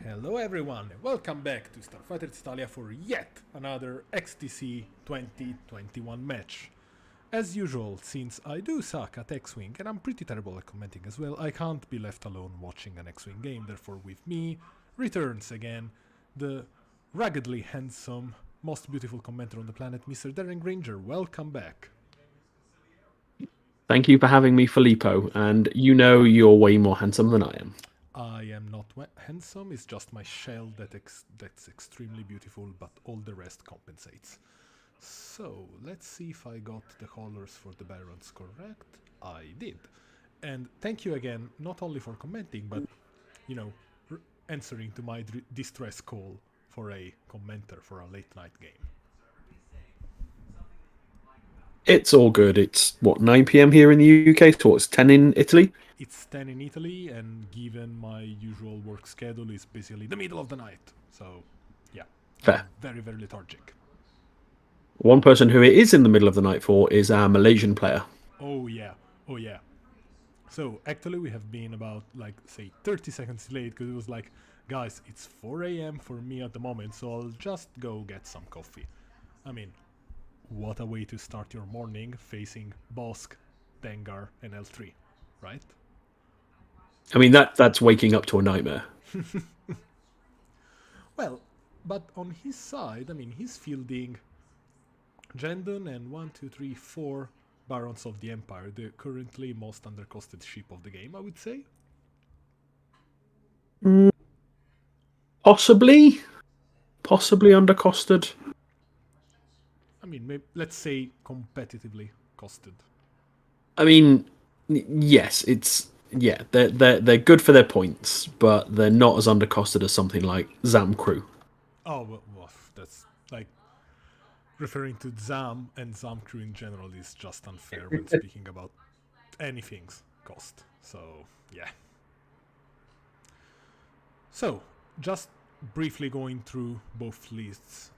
Hello everyone, and welcome back to Starfighters Italia for yet another XTC 2021 match. As usual, since I do suck at X-Wing and I'm pretty terrible at commenting as well, I can't be left alone watching an X-Wing game, therefore with me returns again the ruggedly handsome, most beautiful commenter on the planet, Mr. Darren Granger. Welcome back. Thank you for having me, Filippo, and you know you're way more handsome than I am. I am not handsome, it's just my shell that's extremely beautiful, but all the rest compensates. So, let's see if I got the colors for the Barons correct. I did. And thank you again, not only for commenting, but, you know, answering to my distress call for a commenter for a late night game. It's all good. It's, 9 p.m. here in the UK, so it's 10 in Italy? It's 10 in Italy, and given my usual work schedule, it's basically the middle of the night. So, yeah. Fair. Very, very lethargic. One person who it is in the middle of the night for is our Malaysian player. Oh yeah. So actually we have been about, like, say 30 seconds late, because it was like, guys, it's 4 a.m. for me at the moment, so I'll just go get some coffee. I mean, what a way to start your morning facing Bosk, Dengar and L3, right? I mean, that's waking up to a nightmare. Well, but on his side, I mean, he's fielding Jandon and 1, 2, 3, 4 Barons of the Empire, the currently most undercosted ship of the game, I would say. Possibly undercosted. I mean, maybe, let's say competitively costed. I mean, yes, they're good for their points, but they're not as undercosted as something like Zam Crew. Oh, well, that's like referring to Zam and Zam Crew in general is just unfair when speaking about anything's cost. So, yeah. So, just briefly going through both lists.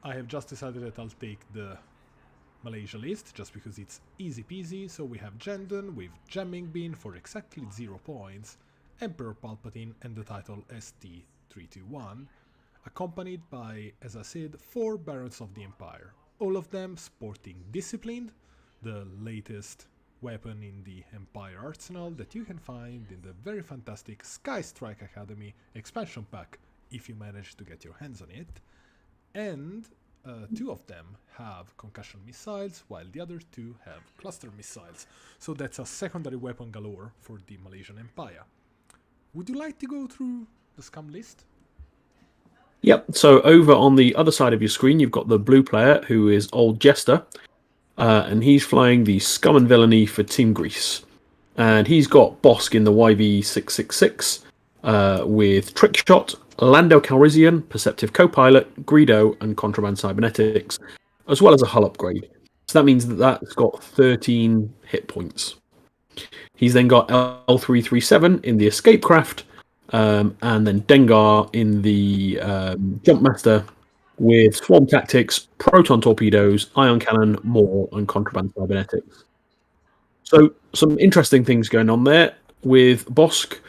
I have just decided that I'll take the Malaysia list just because it's easy peasy. So we have Jandon with Jamming Bean for exactly 0 points, Emperor Palpatine and the title ST321, accompanied by, as I said, 4 Barons of the Empire, all of them sporting Disciplined, the latest weapon in the Empire arsenal that you can find in the very fantastic Sky Strike Academy expansion pack if you manage to get your hands on it. And 2 of them have concussion missiles, while the other 2 have cluster missiles. So that's a secondary weapon galore for the Malaysian Empire. Would you like to go through the Scum list? Yep, so over on the other side of your screen, you've got the blue player, who is Old Jester, and he's flying the Scum and Villainy for Team Greece. And he's got Bosk in the YV666 with Trickshot, Lando Calrissian, Perceptive Co-Pilot, Greedo, and Contraband Cybernetics, as well as a hull upgrade. So that means that's got 13 hit points. He's then got L337 in the Escape Craft, and then Dengar in the Jumpmaster with Swarm Tactics, Proton Torpedoes, Ion Cannon, Maul, and Contraband Cybernetics. So some interesting things going on there with Bosk.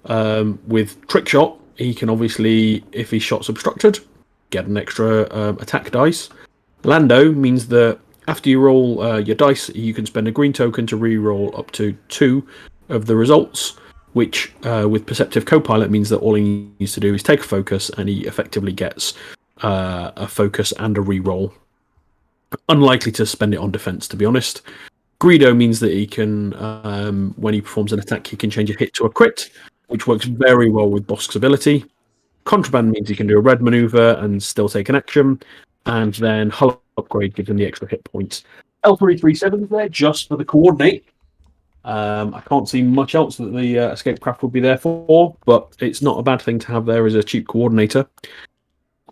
With Trickshot, he can obviously, if his shot's obstructed, get an extra attack dice. Lando means that after you roll your dice, you can spend a green token to re-roll up to 2 of the results, which with Perceptive Co-Pilot means that all he needs to do is take a focus and he effectively gets a focus and a re-roll. Unlikely to spend it on defense, to be honest. Greedo means that he can, when he performs an attack, he can change a hit to a crit, which works very well with Bosk's ability. Contraband means he can do a red maneuver and still take an action, and then hull upgrade gives him the extra hit points. L337 is there just for the coordinate. I can't see much else that the escape craft would be there for, but it's not a bad thing to have there as a cheap coordinator.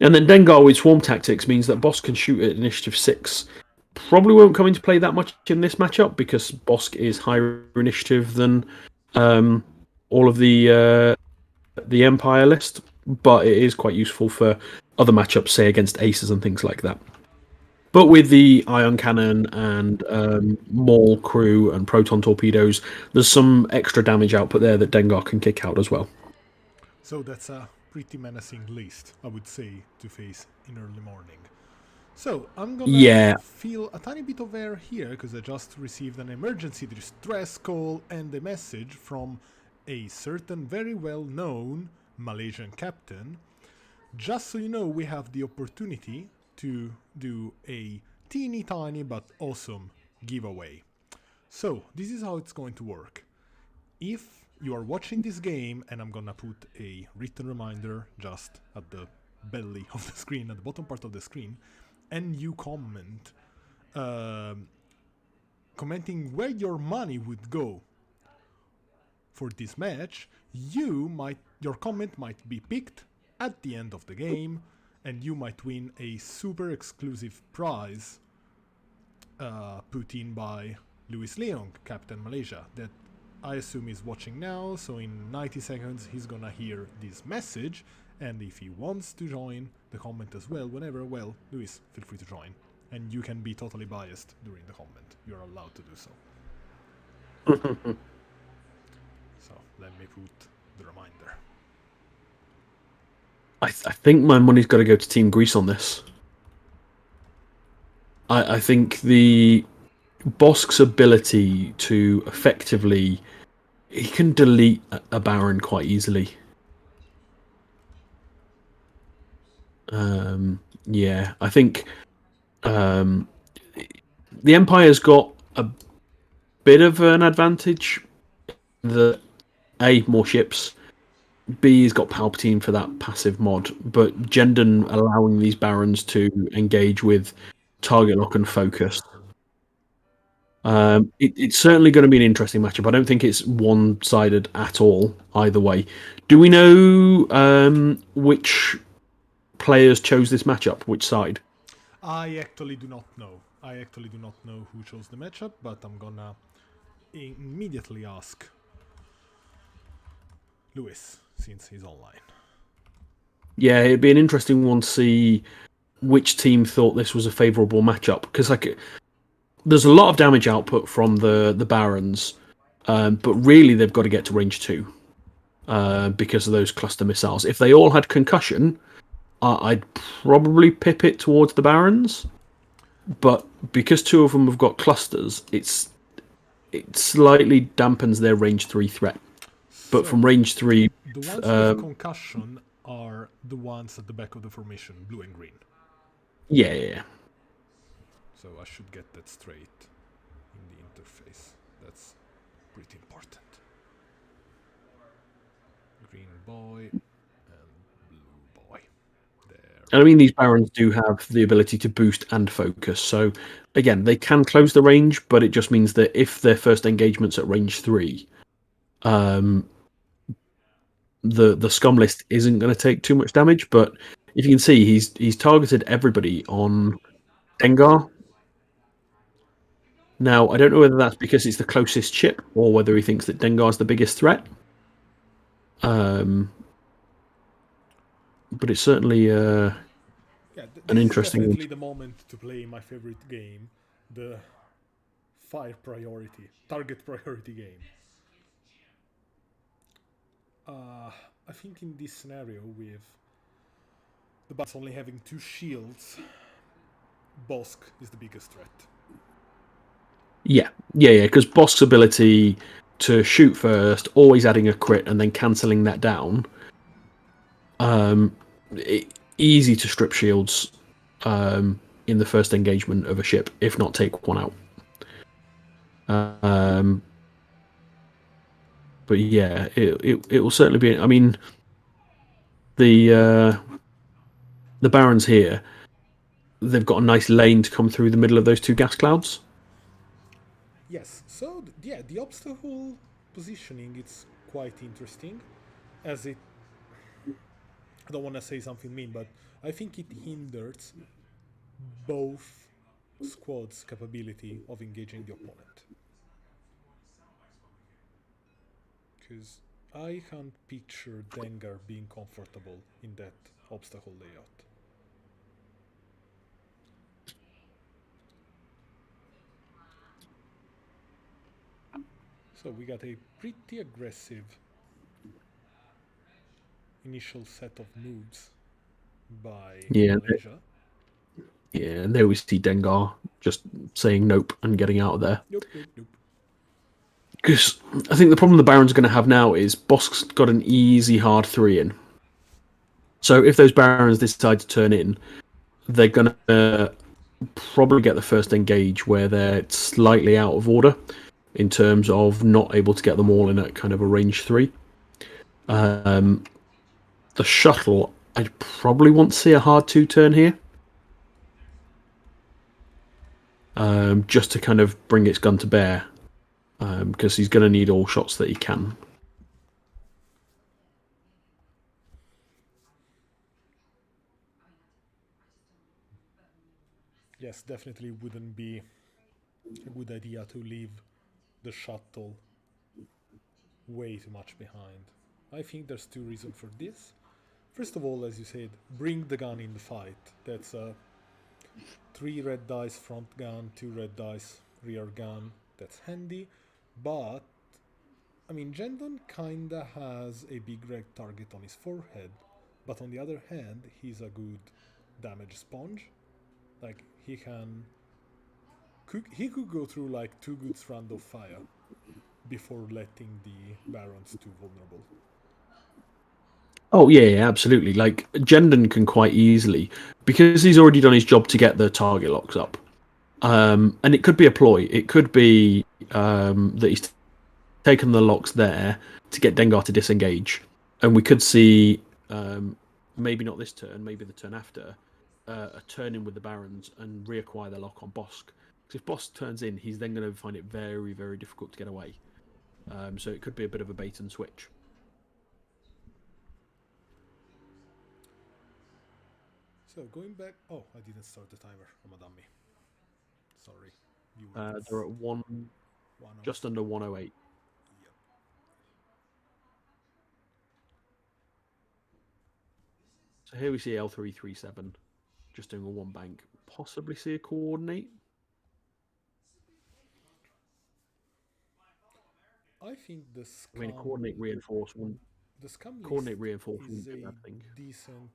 And then Dengar with Swarm Tactics means that Bosk can shoot at Initiative 6. Probably won't come into play that much in this matchup because Bosk is higher initiative than all of the Empire list, but it is quite useful for other matchups, say against aces and things like that. But with the ion cannon and Maul crew and proton torpedoes, there's some extra damage output there that Dengar can kick out as well. So that's a pretty menacing list, I would say, to face in early morning. So I'm gonna feel a tiny bit of air here because I just received an emergency distress call and a message from a certain very well-known Malaysian captain. Just so you know, we have the opportunity to do a teeny tiny but awesome giveaway. So this is how it's going to work. If you are watching this game, and I'm gonna put a written reminder just at the belly of the screen, at the bottom part of the screen, and you comment, commenting where your money would go for this match, your comment might be picked at the end of the game, and you might win a super exclusive prize put in by Luis Leong, Captain Malaysia, that I assume is watching now, so in 90 seconds he's gonna hear this message, and if he wants to join the comment as well, whenever, well, Luis, feel free to join. And you can be totally biased during the comment. You're allowed to do so. So, let me put the reminder. I think my money's got to go to Team Greece on this. I think the Bosk's ability to effectively... He can delete a Baron quite easily. Yeah, I think the Empire's got a bit of an advantage. The A, more ships. B, has got Palpatine for that passive mod, but Jendon allowing these Barons to engage with target lock and focus. It's certainly going to be an interesting matchup. I don't think it's one-sided at all, either way. Do we know which players chose this matchup? Which side? I actually do not know. Who chose the matchup, but I'm gonna immediately ask Luis, since he's online. Yeah, it'd be an interesting one to see which team thought this was a favourable matchup, because there's a lot of damage output from the Barons, but really they've got to get to range 2 because of those cluster missiles. If they all had concussion, I'd probably pip it towards the Barons, but because 2 of them have got clusters, it slightly dampens their range 3 threat. But from range 3... The ones with concussion are the ones at the back of the formation, blue and green. Yeah. So I should get that straight in the interface. That's pretty important. Green boy and blue boy. There. And I mean, these Barons do have the ability to boost and focus. So, again, they can close the range, but it just means that if their first engagement's at range 3, the Scum list isn't going to take too much damage. But if you can see, he's targeted everybody on Dengar. Now, I don't know whether that's because it's the closest ship or whether he thinks that Dengar's the biggest threat. But it's certainly an interesting... This is definitely the moment to play my favorite game, the target priority game. I think in this scenario, with the Bats only having 2 shields, Bosk is the biggest threat. Yeah, because Bosk's ability to shoot first, always adding a crit and then cancelling that down, easy to strip shields in the first engagement of a ship, if not take one out. But yeah, it will certainly be... I mean, the Barons here, they've got a nice lane to come through the middle of those 2 gas clouds. Yes, so the obstacle positioning, it's quite interesting, as it... I don't want to say something mean, but I think it hinders both squads' capability of engaging the opponent. Because I can't picture Dengar being comfortable in that obstacle layout. So we got a pretty aggressive initial set of moves by Yeah, Malaysia. yeah, and there we see Dengar just saying nope and getting out of there. Nope, nope, nope. Because I think the problem the Barons are going to have now is Bosk's got an easy hard 3 in. So if those Barons decide to turn in, they're going to probably get the first engage where they're slightly out of order in terms of not able to get them all in at kind of a range 3. The shuttle, I'd probably want to see a hard 2 turn here. Just to kind of bring its gun to bear. Because he's going to need all shots that he can. Yes, definitely wouldn't be a good idea to leave the shuttle way too much behind. I think there's two reasons for this. First of all, as you said, bring the gun in the fight. That's a 3 red dice front gun, 2 red dice rear gun. That's handy. But, I mean, Jendon kinda has a big red target on his forehead. But on the other hand, he's a good damage sponge. Like, he could go through like 2 good rounds of fire before letting the Barons too vulnerable. Oh yeah, absolutely. Like Jendon can quite easily, because he's already done his job to get the target locks up. And it could be a ploy. It could be that he's taken the locks there to get Dengar to disengage, and we could see maybe not this turn, maybe the turn after, a turn in with the Barons and reacquire the lock on Bosk. Because if Bosk turns in, he's then going to find it very, very difficult to get away. So it could be a bit of a bait and switch. So going back, oh, I didn't start the timer. I'm a dummy. Sorry, They're at just under 108. Yep. So here we see L337 just doing a 1 bank. Possibly see a coordinate. I think the Scum. I mean, a coordinate reinforcement. The Scum Coordinate list reinforcement is would be a a bad thing. decent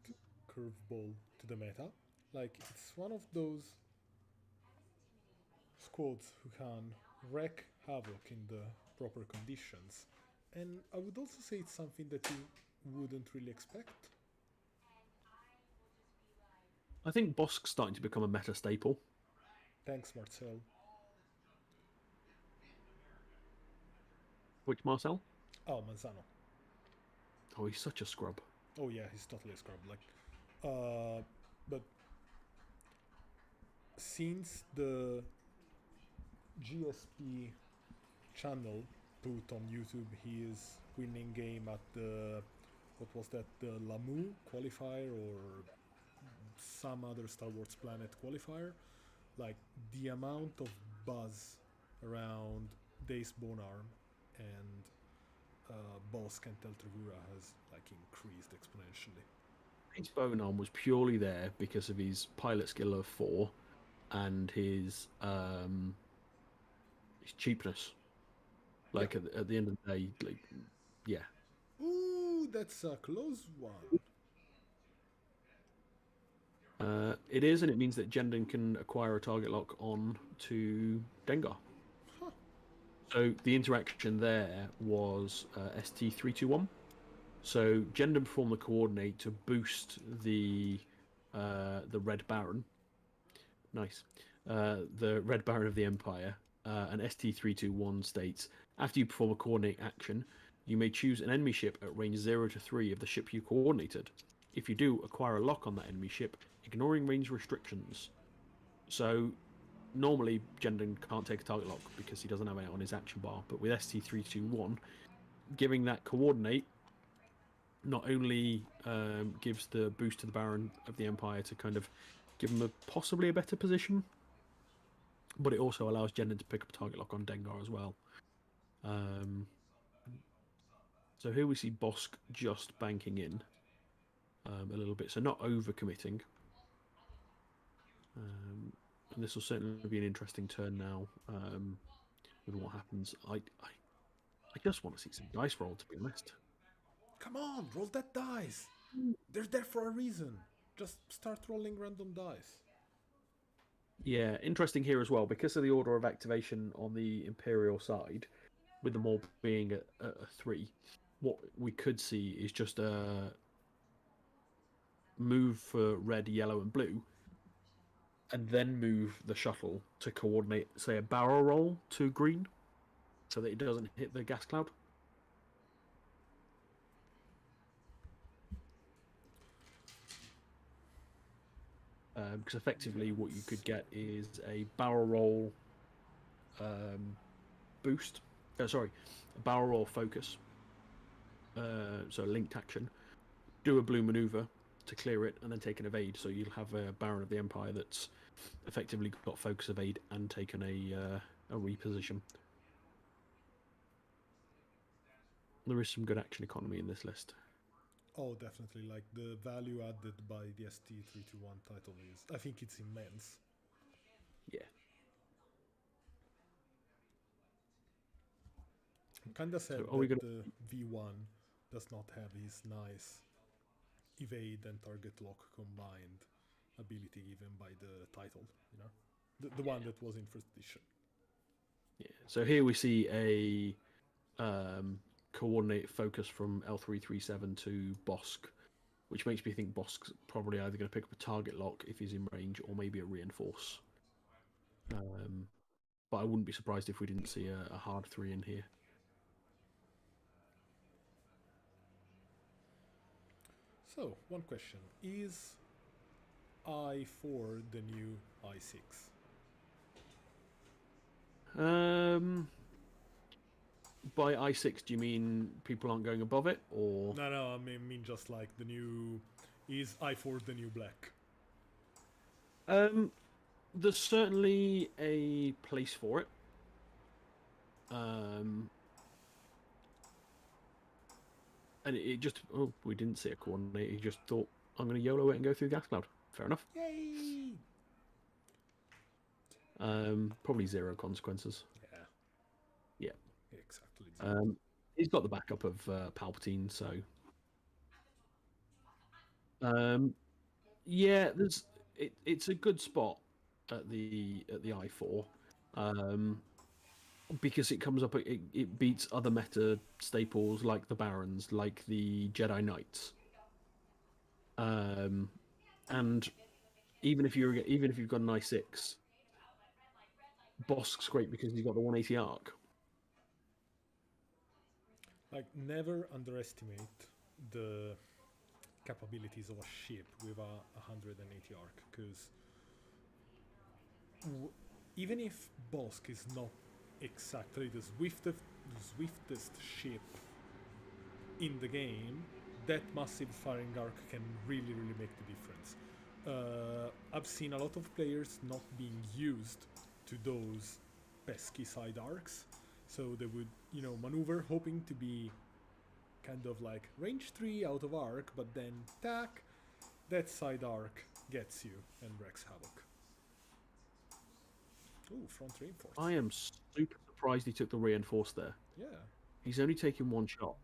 curveball to the meta. Like it's one of those squads who can wreak havoc in the proper conditions. And I would also say it's something that you wouldn't really expect. I think Bosk's starting to become a meta staple. Thanks, Marcel. Which Marcel? Oh, Manzano. Oh, he's such a scrub. Oh yeah, he's totally a scrub. Like, but since the GSP channel put on YouTube his winning game at the what was that, the Lamu qualifier or some other Star Wars Planet qualifier, like the amount of buzz around Dace Bonarm and Bosk and Teltravura has like increased exponentially. His Bonarm was purely there because of his pilot skill of 4 and his cheapness. Like at the end of the day, like yeah. Ooh, that's a close one. It is, and it means that Jendon can acquire a target lock on to Dengar. Huh. So the interaction there was ST321. So Jendon performed the coordinate to boost the Red Baron. Nice. The Red Baron of the Empire. And ST321 states, after you perform a coordinate action, you may choose an enemy ship at range 0 to 3 of the ship you coordinated. If you do, acquire a lock on that enemy ship, ignoring range restrictions. So normally Jendon can't take a target lock because he doesn't have it on his action bar, but with ST321, giving that coordinate not only gives the boost to the Baron of the Empire to kind of give him possibly a better position, but it also allows Jendon to pick up a target lock on Dengar as well. So here we see Bosk just banking in a little bit, so not overcommitting. And this will certainly be an interesting turn now with what happens. I just want to see some dice roll, to be honest. Come on, roll that dice. They're there for a reason. Just start rolling random dice. Yeah, interesting here as well, because of the order of activation on the Imperial side, with them all being a 3, what we could see is just a move for red, yellow, and blue, and then move the shuttle to coordinate, say, a barrel roll to green, so that it doesn't hit the gas cloud. Because effectively what you could get is a barrel roll boost. Sorry, a barrel roll focus. So linked action. Do a blue maneuver to clear it, and then take an evade. So you'll have a Baron of the Empire that's effectively got focus evade and taken a reposition. There is some good action economy in this list. Oh, definitely. Like the value added by the ST321 title is, I think it's immense. Yeah. I'm kinda sad So are we that gonna... the V1 does not have his nice evade and target lock combined ability given by the title, you know? The one that was in first edition. Yeah. So here we see a coordinate focus from L337 to Bosk, which makes me think Bosk's probably either going to pick up a target lock if he's in range, or maybe a reinforce. But I wouldn't be surprised if we didn't see a hard 3 in here. So, one question. Is I4 the new I6? By I6, do you mean people aren't going above it, or... No, I mean just like the new... Is I4 the new black? There's certainly a place for it. And it just... Oh, we didn't see a coordinate. He just thought, I'm going to YOLO it and go through the gas cloud. Fair enough. Yay! Probably 0 consequences. Yeah. Yeah. Exactly. He's got the backup of Palpatine, so... yeah, it's a good spot at the I4. Because it comes up, it beats other meta staples like the Barons, like the Jedi Knights, and even if you've got an I6, Bosk's great because he's got the 180 arc. Like, never underestimate the capabilities of a ship with a 180 arc, because even if Bosk is not exactly the swiftest ship in the game, that massive firing arc can really make the difference. I've seen a lot of players not being used to those pesky side arcs, so they would, maneuver hoping to be kind of like range 3 out of arc, but then tack, that side arc gets you and wreaks havoc. Ooh, front reinforce. I am super surprised he took the reinforce there. Yeah. He's only taken 1 shot.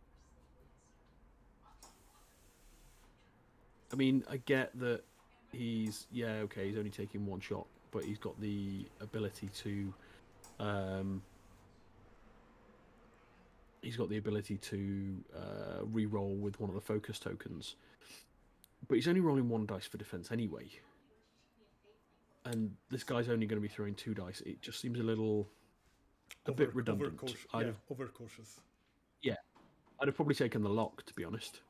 I mean, I get that he's only taking 1 shot, but he's got the ability to re-roll with one of the focus tokens. But he's only rolling 1 dice for defense anyway. And this guy's only going to be throwing 2 dice. It just seems a bit redundant. Overcautious. Yeah, I'd have probably taken the lock, to be honest.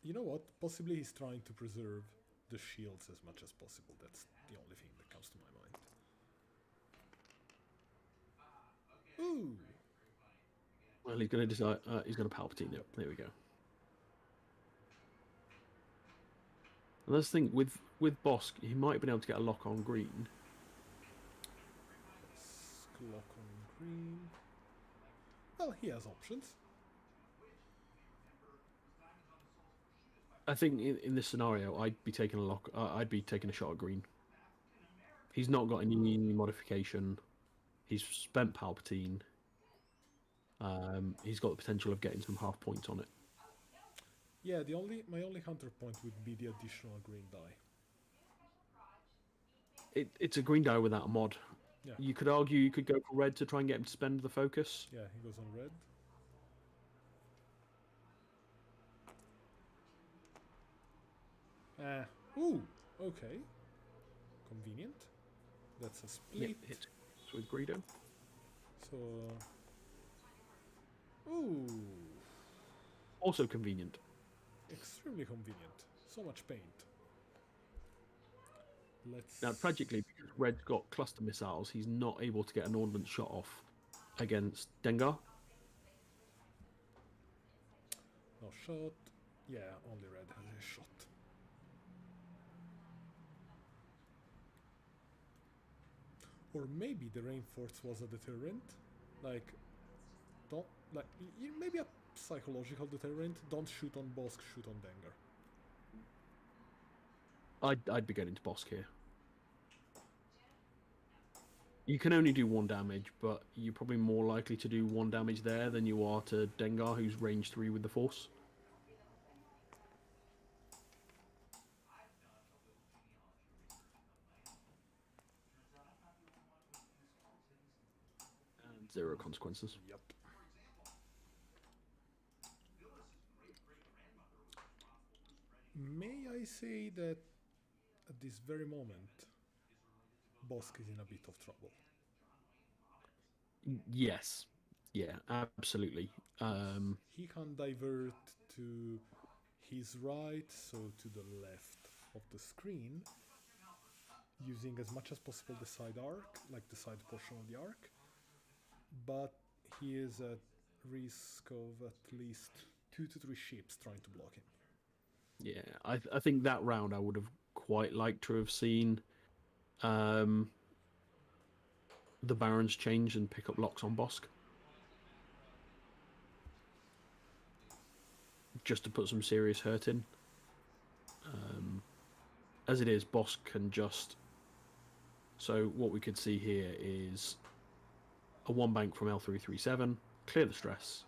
You know what? Possibly he's trying to preserve the shields as much as possible. That's the only thing that comes to my mind. Ooh! Well, he's going to decide. He's going to Palpatine it. There we go. And that's the thing with Bosk, he might have been able to get a lock on green. Lock on green. Well, he has options. I think in this scenario, I'd be taking a lock. I'd be taking a shot at green. He's not got any modification. He's spent Palpatine. He's got the potential of getting some half points on it. Yeah, my only counterpoint would be the additional green die. It's a green die without a mod. Yeah. You could argue you could go for red to try and get him to spend the focus. Yeah, he goes on red. Ooh, okay. Convenient. That's a split. Yep, hits with Greedo. So... Ooh. Also convenient. Extremely convenient. So much paint. Let's... Now, tragically, because Red's got cluster missiles, he's not able to get an ordnance shot off against Dengar. No shot. Yeah, only Red has a shot. Or maybe the Rainforce was a deterrent. Like, don't... Like, maybe a psychological deterrent. Don't shoot on Bosk, shoot on Dengar. I'd be getting to Bosk here. You can only do 1 damage, but you're probably more likely to do 1 damage there than you are to Dengar, who's range 3 with the Force. And 0 consequences. Yep. May I say that at this very moment, Bosk is in a bit of trouble. Yes. Yeah, absolutely. He can divert to his right, so to the left of the screen, using as much as possible the side arc, like the side portion of the arc, but he is at risk of at least 2 to 3 ships trying to block him. Yeah, I think that round I would have quite liked to have seen the Barons change and pick up locks on Bosk. Just to put some serious hurt in. As it is, Bosk can just... So what we could see here is a 1 bank from L337, clear the stress,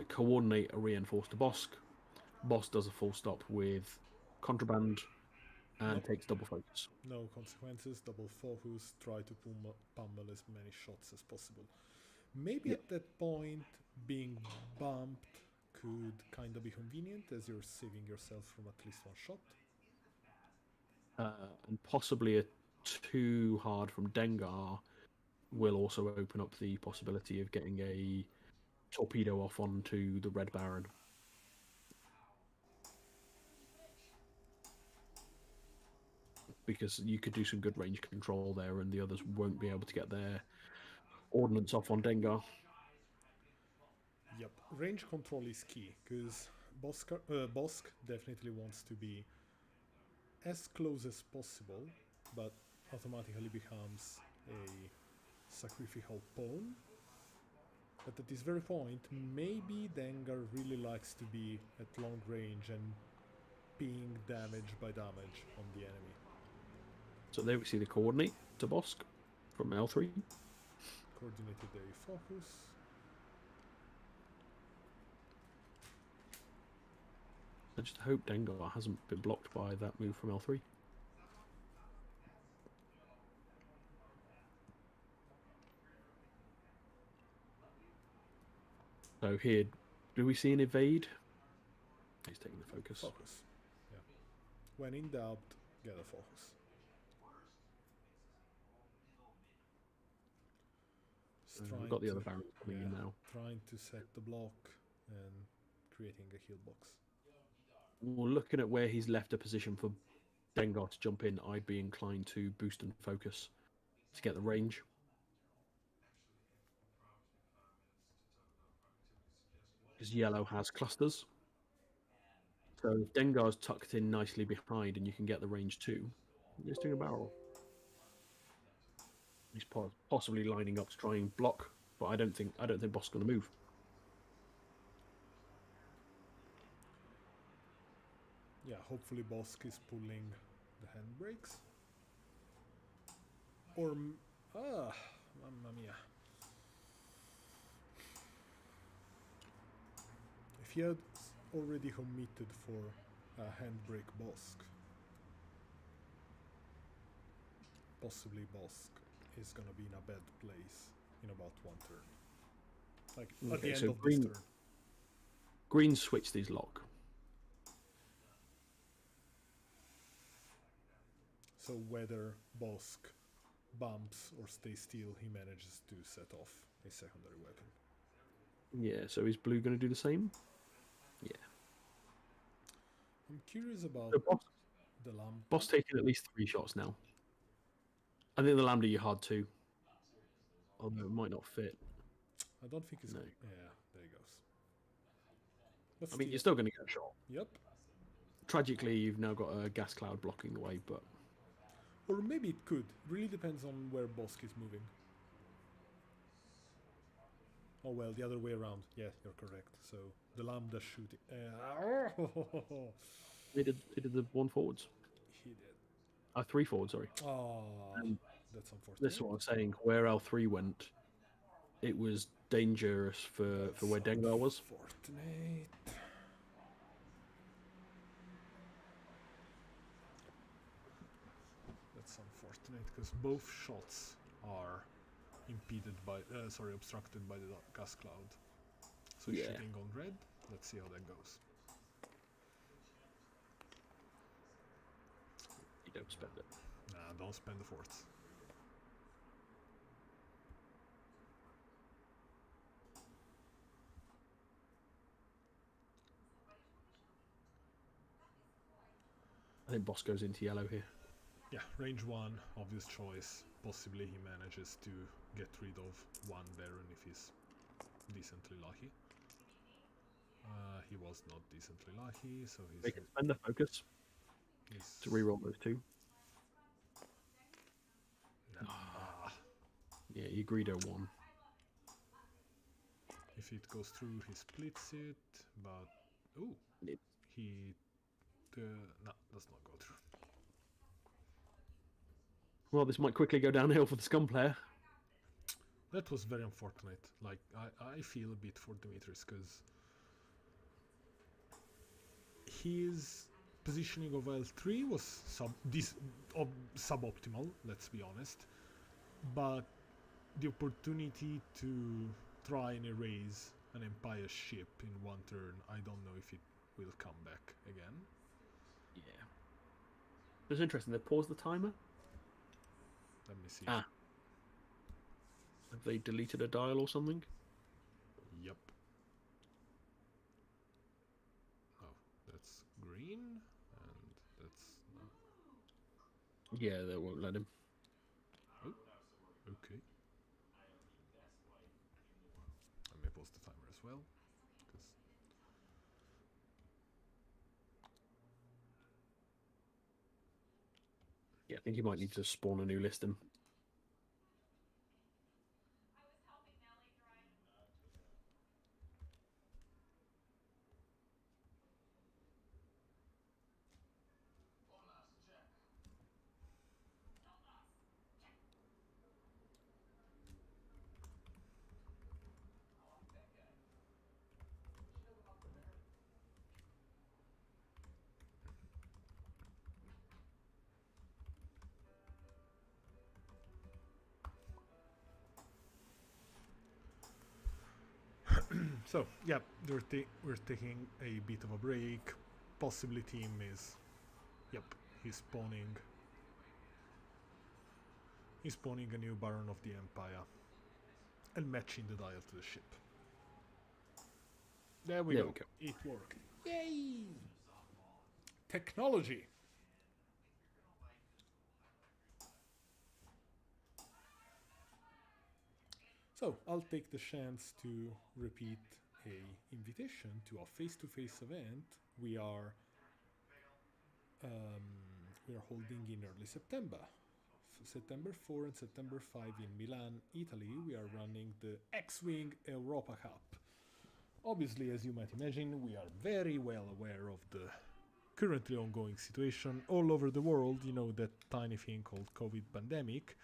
coordinate a reinforce to Bosk. Bosk does a full stop with contraband and takes double focus. No consequences, double focus, try to pummel as many shots as possible. Maybe at that point, being bumped could kinda be convenient, as you're saving yourself from at least 1 shot. And possibly a 2 hard from Dengar will also open up the possibility of getting a torpedo off onto the Red Baron. Because you could do some good range control there, and the others won't be able to get their ordnance off on Dengar. Yep, range control is key, because Bosk definitely wants to be as close as possible, but automatically becomes a sacrificial pawn. But at this very point, maybe Dengar really likes to be at long range and being damage by damage on the enemy. So there we see the coordinate to Bosk from L3. Coordinated a focus. I just hope Dengar hasn't been blocked by that move from L3. So here, do we see an evade? He's taking the focus. Focus. Yeah. When in doubt, get a focus. We've got the other Barons coming in now. Trying to set the block and creating a heal box. Well, looking at where he's left a position for Dengar to jump in, I'd be inclined to boost and focus to get the range. Because yellow has clusters. So if Dengar's tucked in nicely behind and you can get the range too, he's doing a barrel. He's possibly lining up to try and block, but I don't think Bosk's going to move. Yeah, hopefully Bosk is pulling the handbrakes. Or... mamma mia. If he had already committed for a handbrake Bosk, possibly Bosk is gonna be in a bad place in about one turn. Like, at the end of this turn. Green switched his lock. So whether Bosk bumps or stays still, he manages to set off a secondary weapon. Yeah, so is blue going to do the same? Yeah. I'm curious about the Lambda. Boss taking at least 3 shots now. I think the Lambda you hard too. Although it might not fit. I don't think it's going to... Yeah, there he goes. But I mean, you're still going to get a shot. Yep. Tragically, you've now got a gas cloud blocking the way, but... Or maybe it could. Really depends on where Bosk is moving. Oh well, the other way around. Yeah, you're correct. So the Lambda shooting. They did the 1 forwards. He did. 3 forwards, sorry. Oh, that's unfortunate. This is what I'm saying. Where L3 went, it was dangerous for where Dengar was. Unfortunate. That's unfortunate because both shots are impeded by, obstructed by the gas cloud. So he's shooting on red. Let's see how that goes. You don't spend it. Nah, don't spend the forts. I think Boss goes into yellow here. Yeah, range 1, obvious choice. Possibly he manages to get rid of 1 Baron if he's decently lucky. He was not decently lucky, so he's... They can spend the focus to reroll those 2. Nah. Yeah, you Greedo 1. If it goes through, he splits it, but... Ooh! He... no, does not go through. Well, this might quickly go downhill for the Scum player. That was very unfortunate. Like, I feel a bit for Dimitris, because his positioning of L3 was suboptimal, let's be honest. But the opportunity to try and erase an Empire ship in 1 turn, I don't know if it will come back again. Yeah. It's interesting, they paused the timer. Let me see. Have they deleted a dial or something? Yep. Oh, that's green, and that's no. Yeah, they won't let him. Oh, okay. I may pause the timer as well, because... Yeah, I think you might need to spawn a new listing. So, yeah, we're taking a bit of a break. Possibly team is... Yep, he's spawning a new Baron of the Empire and matching the dial to the ship. There we go. It worked. Yay! Technology! So, I'll take the chance to repeat a invitation to a face-to-face event we are holding in early September. September 4 and September 5 in Milan, Italy, we are running the X-Wing Europa Cup. Obviously, as you might imagine, we are very well aware of the currently ongoing situation all over the world, that tiny thing called COVID pandemic,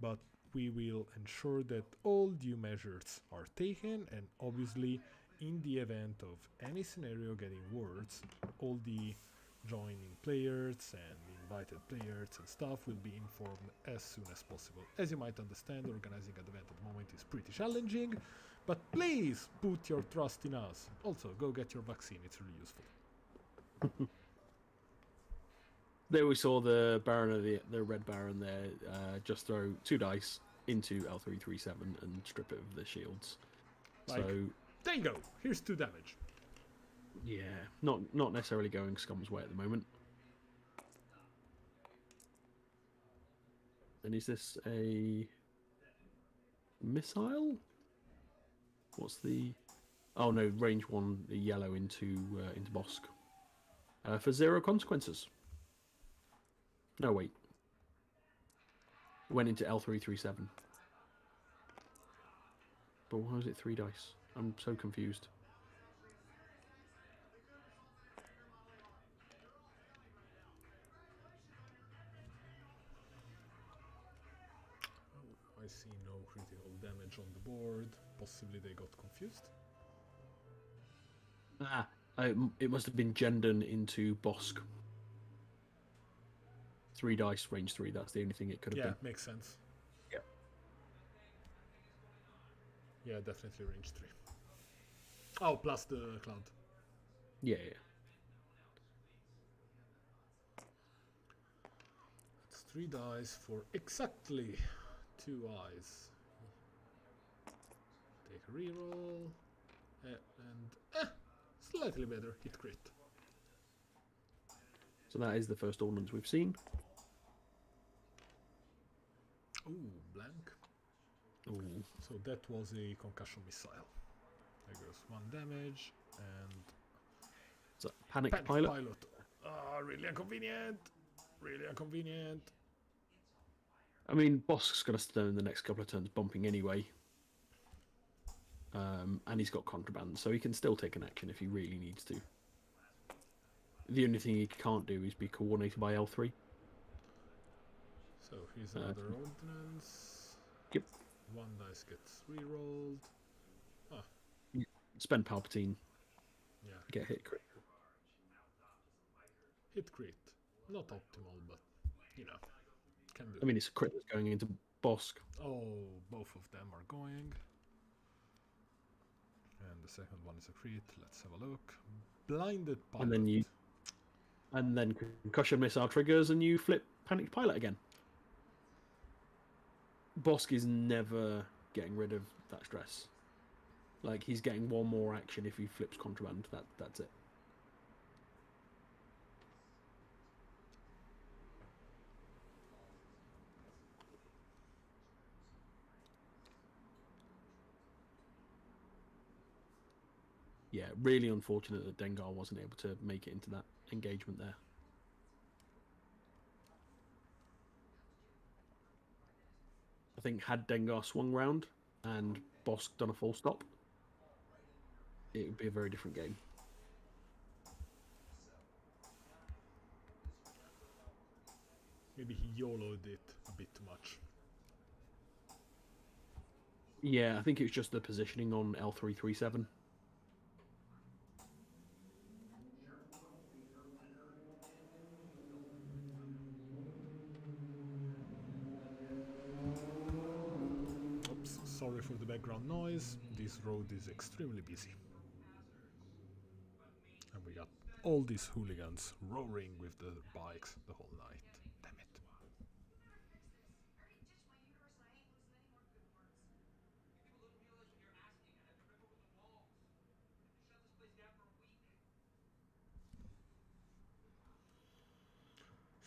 but we will ensure that all due measures are taken, and obviously in the event of any scenario getting worse, all the joining players and invited players and stuff will be informed as soon as possible. As you might understand, organizing an event at the moment is pretty challenging, but please put your trust in us. Also, go get your vaccine, it's really useful. There we saw the Baron of the Red Baron there just throw 2 dice into L337 and strip it of the shields. Like, so there you go, here's 2 damage. yeah, not necessarily going Scum's way at the moment. And is this a missile? What's the... Oh no, range 1, the yellow into Bosk. For 0 consequences. No, wait. Went into L337. But why was it 3 dice? I'm so confused. I see no critical damage on the board. Possibly they got confused. It must have been Jendon into Bosk. 3 dice, range 3. That's the only thing it could have been. Yeah, makes sense. Yeah. Yeah, definitely range 3. Oh, plus the cloud. Yeah. It's 3 dice for exactly 2 eyes. Take a reroll. And slightly better. Hit crit. So that is the first ordnance we've seen. Ooh, blank. Ooh. So that was a concussion missile. There goes 1 damage, and... So, panic pilot. Ah, really inconvenient. Really inconvenient. I mean, Bosk's going to stand in the next couple of turns bumping anyway. And he's got contraband, so he can still take an action if he really needs to. The only thing he can't do is be coordinated by L3. So here's another ordnance. Yep. 1 dice gets rerolled. Spend Palpatine. Yeah. Get hit crit. Hit crit. Not optimal, but, can do. I mean, it's a crit that's going into Bosk. Oh, both of them are going. And the second one is a crit. Let's have a look. Blinded pilot. And then concussion missile triggers, and you flip panicked pilot again. Bosk is never getting rid of that stress. Like, he's getting 1 more action if he flips contraband. That's it. Yeah, really unfortunate that Dengar wasn't able to make it into that engagement there. I think had Dengar swung round and Bosk done a full stop, it would be a very different game. Maybe he YOLO'd it a bit too much. Yeah, I think it was just the positioning on L337. Oops, sorry for the background noise. This road is extremely busy. And we got all these hooligans roaring with their bikes the whole night. Damn it.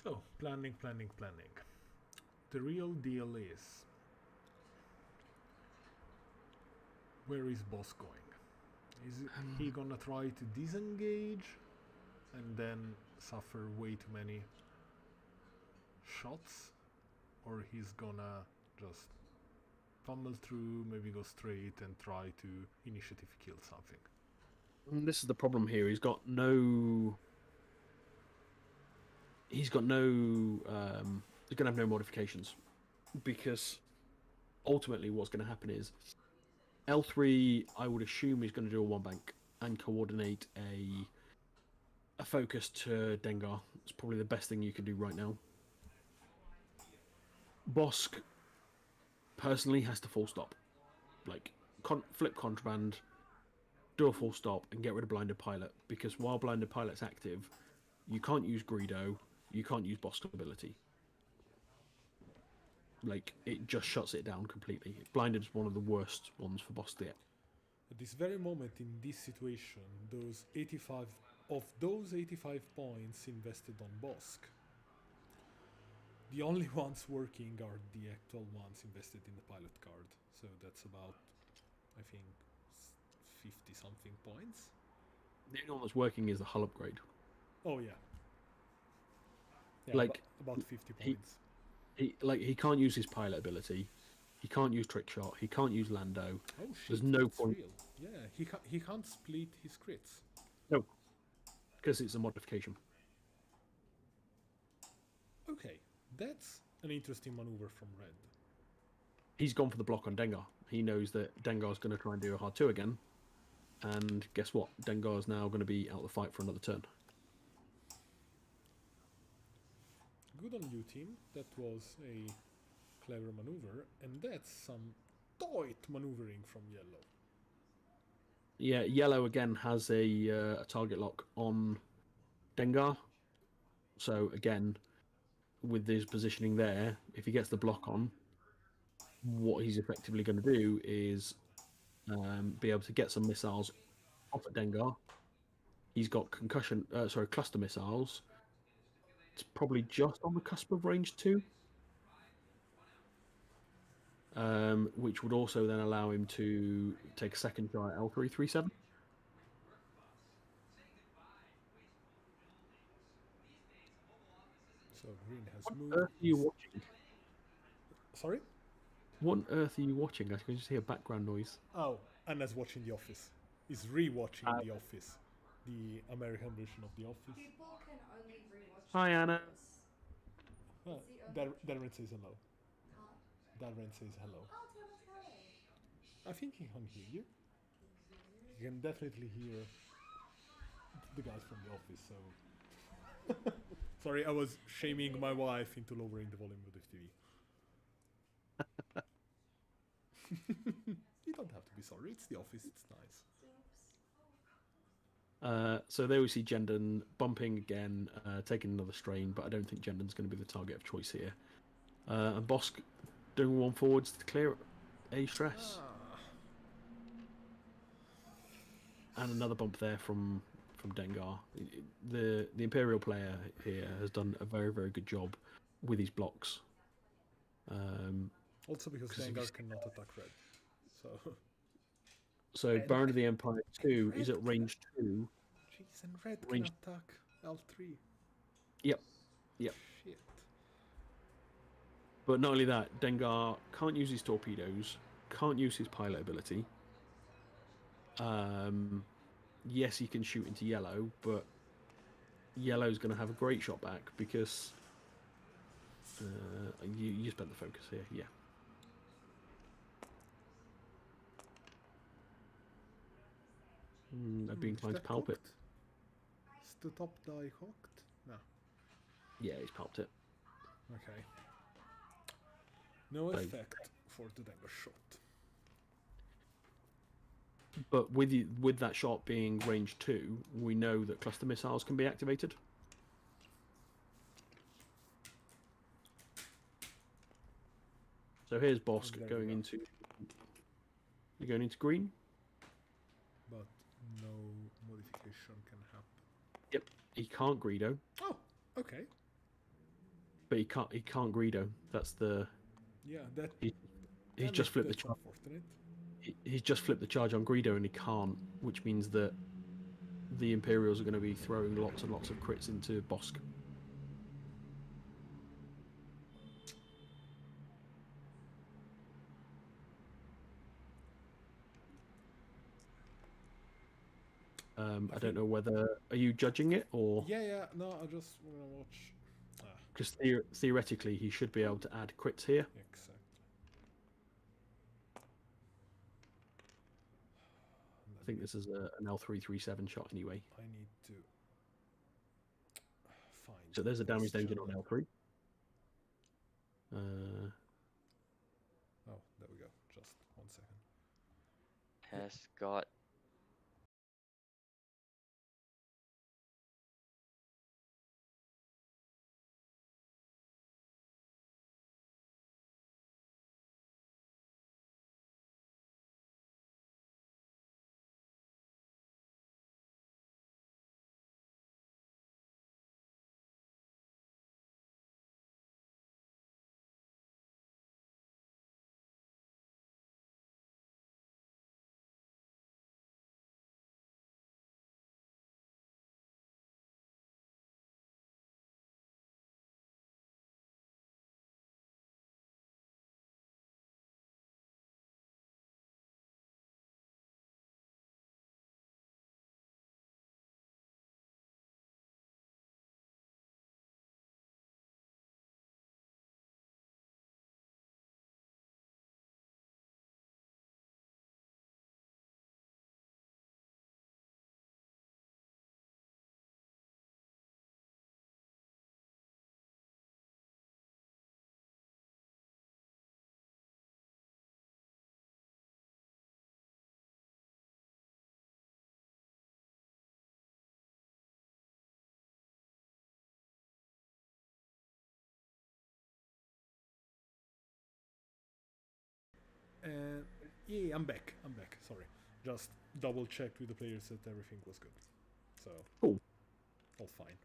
So, planning. The real deal is, where is Boss going? Is he gonna try to disengage and then suffer way too many shots? Or he's gonna just fumble through, maybe go straight and try to initiative kill something? And this is the problem here. He's got no he's got no. He's going to have no modifications because ultimately what's going to happen is L3. I would assume is going to do a one bank and coordinate a focus to Dengar. It's probably the best thing you can do right now. Bosk personally has to full stop, like flip contraband, do a full stop, and get rid of blinded pilot because while blinded pilot's active, you can't use Greedo, you can't use Bosk ability. Like it just shuts it down completely. Blinded is one of the worst ones for Bosk to get. At this very moment, in this situation, those 85 points invested on Bosk, the only ones working are the actual ones invested in the pilot card. So that's about, I think, 50 something points. The only one that's working is the hull upgrade. Oh yeah. Yeah, like about 50 points. He can't use his pilot ability. He can't use trick shot. He can't use Lando. Oh shit! There's no that's point. Real. Yeah, he can't split his crits. No, because it's a modification. Okay, that's an interesting maneuver from Red. He's gone for the block on Dengar. He knows that Dengar's going to try and do a hard 2 again. And guess what? Dengar's now going to be out of the fight for another turn. Good on you, team. That was a clever maneuver, and that's some tight maneuvering from Yellow. Yeah, Yellow again has a target lock on Dengar. So again, with his positioning there, if he gets the block on, what he's effectively going to do is be able to get some missiles off at Dengar. He's got cluster missiles. It's probably just on the cusp of range 2. Which would also then allow him to take a second shot at L337. So Green has moved. What on earth are you watching? Sorry? What on earth are you watching? I can just hear background noise. Oh, Anna's watching The Office. Is re-watching The Office. The American version of The Office. People can only rewatch. Hi, Anna. Darren says hello. Darren says hello. Oh, hello. I think he can hear you. He can definitely hear the guys from The Office, so... Sorry, I was shaming my wife into lowering the volume of the TV. You don't have to be sorry, it's The Office, it's nice. So there we see Jendon bumping again, taking another strain, but I don't think Jendon's going to be the target of choice here. And Bosk doing one forwards to clear a stress. And another bump there from Dengar. The Imperial player here has done a very, very good job with his blocks. Also because Dengar cannot attack Red. So Baron of the Empire 2 is at range 2. Jeez, and Red can attack L3. Yep. Shit. But not only that, Dengar can't use his torpedoes, can't use his pilot ability. Yes, he can shoot into Yellow, but Yellow's going to have a great shot back because you spent the focus here, yeah. I'd be inclined to palp it. Is the top die hooked? No. Yeah, he's palped it. Okay. No effect for the Dengar shot. But with that shot being range 2, we know that cluster missiles can be activated. So here's Bosk going into green. But no modification can happen. Yep, he can't Greedo. Oh, okay. But he can't Greedo. That's the. Yeah, that. He's just flipped the charge. He's just flipped the charge on Greedo and he can't, which means that the Imperials are going to be throwing lots and lots of crits into Bosk. I don't know whether... Are you judging it, or...? Yeah, no, I just want to watch Because theoretically, he should be able to add crits here. Exactly. I think this is an L337 shot anyway. I need to find. So there's a damaged engine on channel. L3. Oh, there we go. Just 1 second. Has got Yeah, I'm back. Sorry. Just double checked with the players that everything was good. So. Cool. All fine.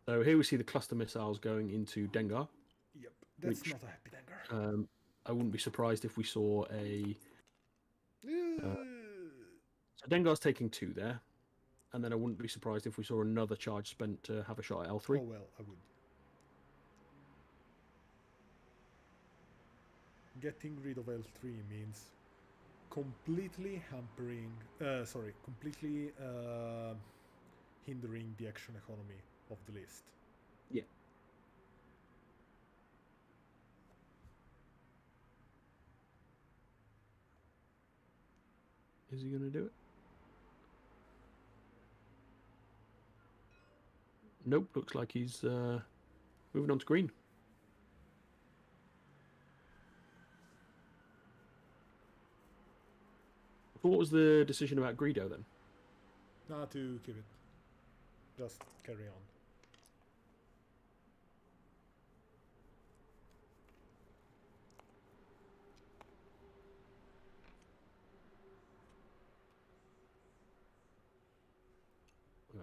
So here we see the cluster missiles going into Dengar. Yep. That's Which, not a happy Dengar. I wouldn't be surprised if we saw a... Uh, So Dengar's taking 2 there. And then I wouldn't be surprised if we saw another charge spent to have a shot at L3. Oh well, I would. Getting rid of L3 means completely hindering the action economy of the list. Yeah. Is he going to do it? Nope, looks like he's moving on to green. What was the decision about Greedo then? Not to keep it. Just carry on.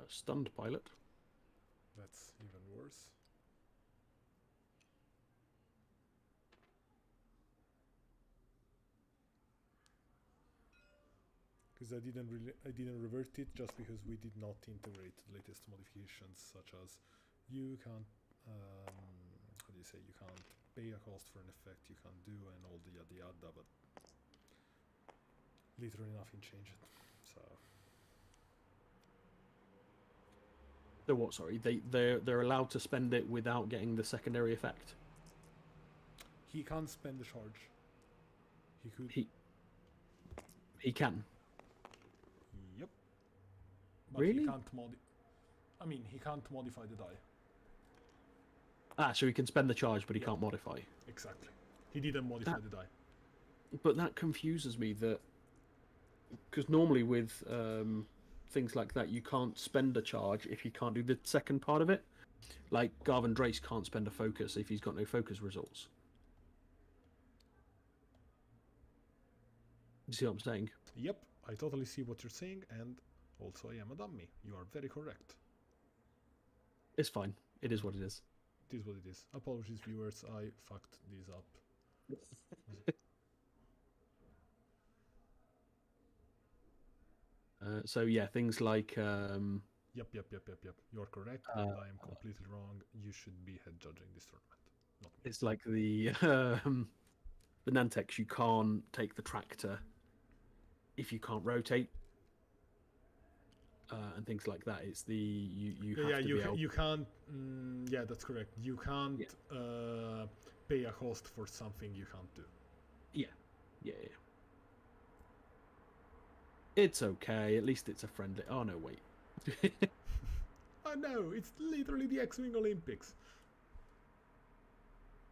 Stunned pilot. That's even worse. Because I didn't revert it just because we did not integrate the latest modifications, such as you can't how do you say, you can't pay a cost for an effect you can't do and all the yada yada, but literally nothing changed. So what? Sorry, they're allowed to spend it without getting the secondary effect. He can't spend the charge. He could. He can. Yep. But Really? He can't he can't modify the die. Ah, so he can spend the charge, but he can't modify. Exactly. He didn't modify the die. But that confuses me. Because normally with things like that, you can't spend a charge if you can't do the second part of it. Like Garvin Drace can't spend a focus if he's got no focus results. You see what I'm saying? Yep, I totally see what you're saying, and also I am a dummy. You are very correct. It's fine. It is what it is. It is what it is. Apologies, viewers. I fucked this up. So yeah, things like Yep. You're correct, and I am completely wrong. You should be head judging this tournament, not me. it's like the Nantex. You can't take the tractor if you can't rotate. and things like that. It's the you have Yeah, to be able. you can't. Yeah, that's correct. You can't Yeah. pay a cost for something you can't do. Yeah. It's okay. At least it's a friendly. Oh no, wait. Oh no, it's literally the X-Wing Olympics.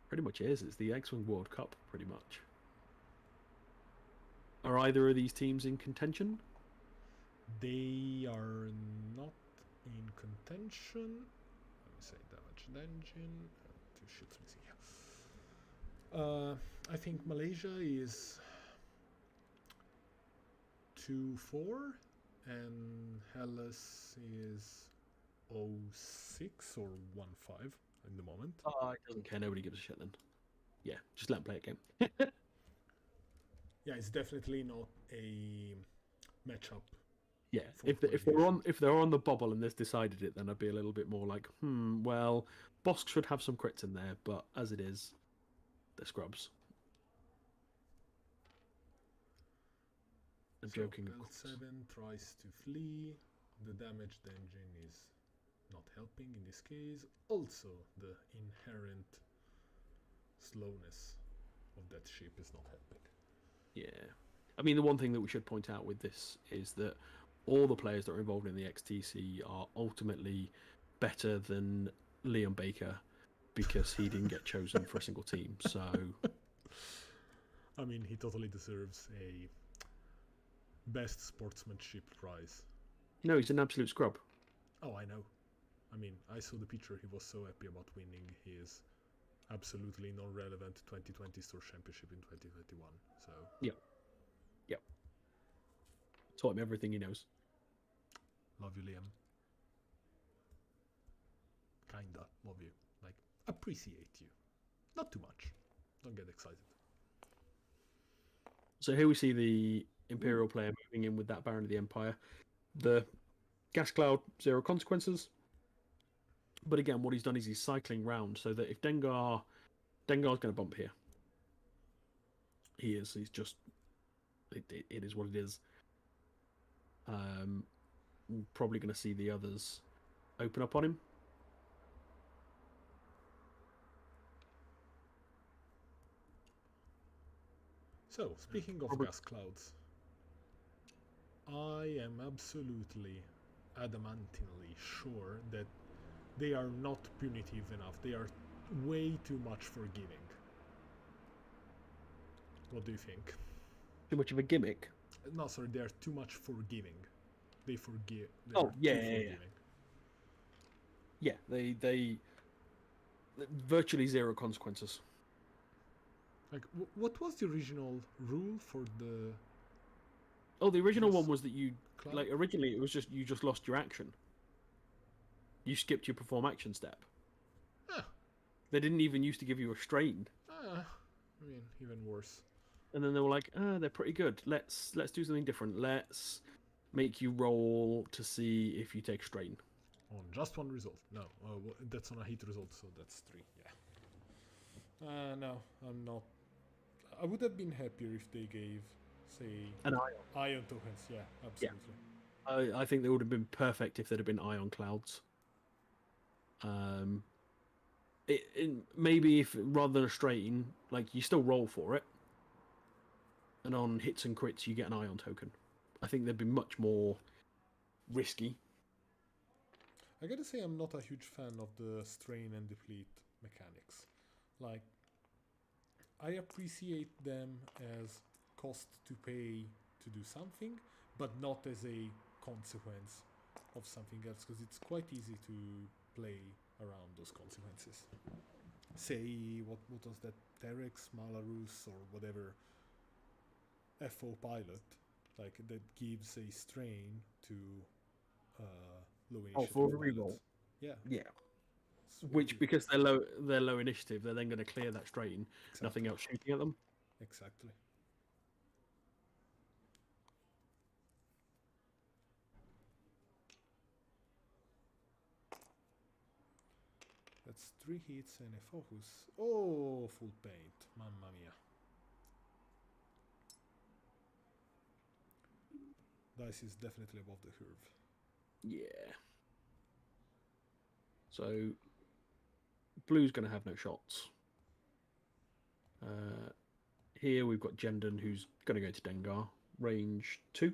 Pretty much is. It's the X-Wing World Cup, pretty much. Are either of these teams in contention? They are not in contention. Let me say damaged engine. Two ships missing. I think Malaysia is 2-4 and Hellas is 0-6 or 1-5 in the moment. Oh, it doesn't care. Nobody gives a shit then. Yeah, just let them play a game. Yeah, it's definitely not a matchup. Yeah, for if they're on the bubble and they've decided it, then I'd be a little bit more like, well, Bosk should have some crits in there, but as it is, they're scrubs. I'm joking. Of course. L7 tries to flee. The damaged engine is not helping in this case. Also, the inherent slowness of that ship is not helping. Yeah. I mean, the one thing that we should point out with this is that all the players that are involved in the XTC are ultimately better than Leon Baker because he didn't get chosen for a single team. So, I mean, he totally deserves a best sportsmanship prize. no, he's an absolute scrub. Oh, I know. I mean, I saw the picture. He was so happy about winning his absolutely non-relevant 2020 Store Championship in 2021. So Yep. Taught him everything he knows. love you, Liam. Kinda love you. Like, appreciate you. Not too much. Don't get excited. So here we see the Imperial player moving in with that Baron of the Empire. The gas cloud, 0 consequences. But again, what he's done is he's cycling round so that if Dengar's going to bump here. He is. He's just. It is what it is. Probably going to see the others open up on him. So, speaking of Robert- gas clouds, I am absolutely adamantly sure that they are not punitive enough. They are way too much forgiving. What do you think? Too much of a gimmick. No, sorry, they are too much forgiving. They forgive. They Oh, are yeah, too yeah, yeah. forgiving. Yeah, they virtually 0 consequences. Like, what was the original rule for the Oh, the original Yes. one was that you cloud? like originally it was just you just lost your action. You skipped your perform action step. Ah, They didn't even used to give you a strain. I mean, even worse. And then they were like, they're pretty good. Let's do something different. Let's make you roll to see if you take strain. On just one result. No, that's on a hit result, so that's 3. Yeah. No, I'm not. I would have been happier if they gave, say, An ion. ion tokens. Yeah, absolutely. I think they would have been perfect if there'd have been ion clouds. Maybe if rather than a strain, like you still roll for it, and on hits and crits you get an ion token. I think they'd be much more risky. I gotta say, I'm not a huge fan of the strain and deplete mechanics. Like, I appreciate them as cost to pay to do something, but not as a consequence of something else, because it's quite easy to play around those consequences. Say, what was that, Terex, Malarus, or whatever FO pilot, like, that gives a strain to low initiative for a pilots. reroll. Yeah. Yeah. It's Which weird. because they're low initiative, they're then going to clear that strain. Exactly. Nothing else shooting at them. Exactly. That's 3 hits and a focus. Oh, full paint. Mamma mia. Dice is definitely above the curve. Yeah. So blue's going to have no shots. Here we've got Jendon, who's going to go to Dengar. Range 2.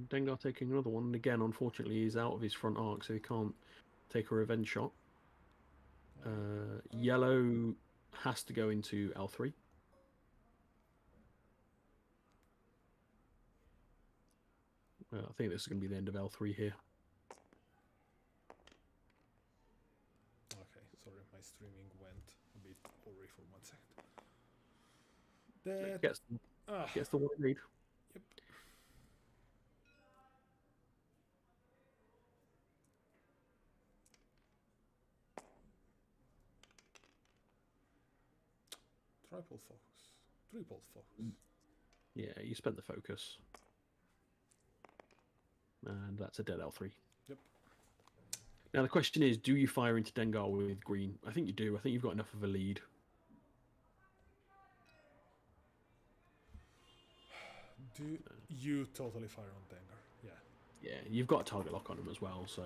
Dengar taking another one. And again, unfortunately, he's out of his front arc, so he can't take a revenge shot. Yellow has to go into L3. I think this is going to be the end of L3 here. Okay, sorry, my streaming went a bit awry for 1 second. That Gets the one read. Yep. Triple focus. Triple focus. Yeah, you spent the focus. And that's a dead L3. Yep. Now the question is, do you fire into Dengar with green? I think you do. I think you've got enough of a lead. Do you totally fire on Dengar? Yeah. Yeah, you've got a target lock on him as well, so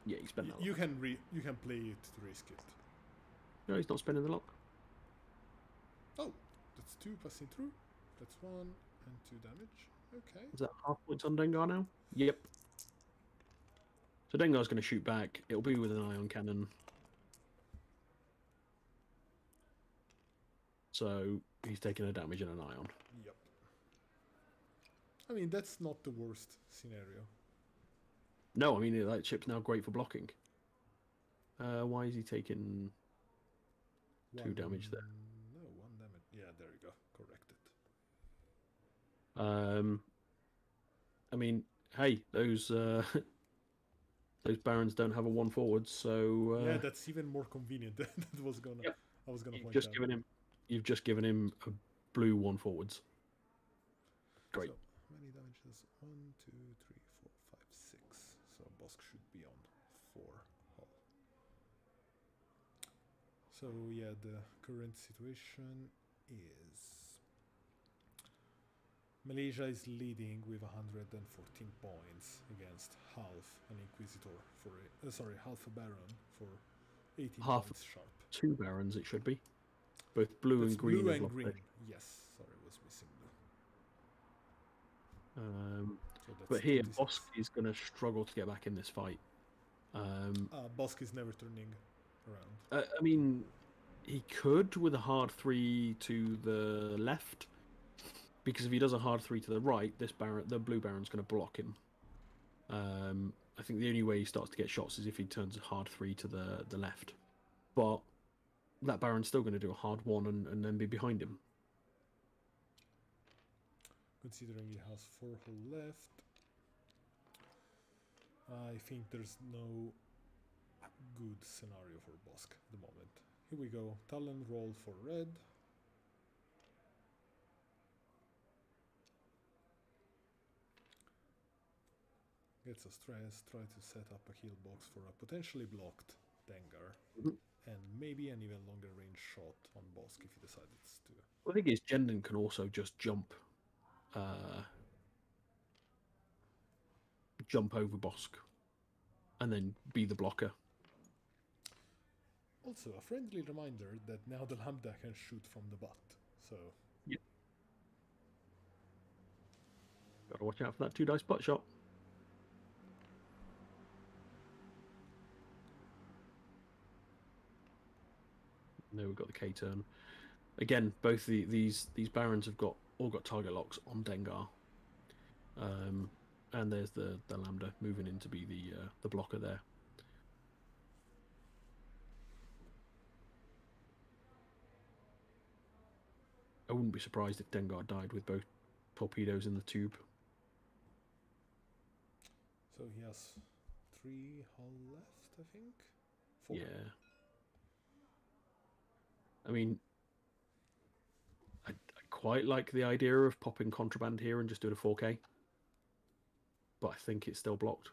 yeah, you spend that. You can play it to risk it. No, he's not spending the lock. Oh, that's 2 passing through. That's 1 and 2 damage. Okay. Is that half points on Dengar now? Yep. So Dengar's going to shoot back. It'll be with an ion cannon. So he's taking a damage and an ion. Yep. I mean, that's not the worst scenario. No, I mean, that chip's now great for blocking. Why is he taking 2 damage there? No, 1 damage. Yeah, there you go. Corrected. I mean, hey, those Barons don't have a 1 forward, so yeah, that's even more convenient. That was gonna. Yep. I was gonna point just out. You've just given him a blue 1 forwards. Great. So, many damages? 1, 2, 3, 4, 5, 6. So Bosk should be on 4 hull. So yeah, the current situation is Malaysia is leading with 114 points against half an Inquisitor for half a Baron for 18 points sharp. 2 Barons it should be. Both blue and green. Blue and green. Yes, sorry, I was missing blue. But here, Bosk is going to struggle to get back in this fight. Bosk is never turning around. I mean, he could with a hard 3 to the left, because if he does a hard 3 to the right, the blue Baron's going to block him. I think the only way he starts to get shots is if he turns a hard 3 to the left. But that Baron's still going to do a hard 1 and then be behind him. Considering he has 4 hull left, I think there's no good scenario for Bosk at the moment. Here we go. Talon roll for red. Gets a stress, try to set up a heal box for a potentially blocked Dengar. And maybe an even longer range shot on Bosk if he decides to. Well, the thing is, Jendon can also just jump over Bosk and then be the blocker. Also, a friendly reminder that now the Lambda can shoot from the butt, so... Yep. Gotta watch out for that 2 dice butt shot. There we've got the K-turn. Again, both these Barons have all got target locks on Dengar. And there's the Lambda moving in to be the blocker there. I wouldn't be surprised if Dengar died with both torpedoes in the tube. So he has 3 hull left, I think. 4. Yeah. I mean, I quite like the idea of popping contraband here and just doing a 4K. But I think it's still blocked.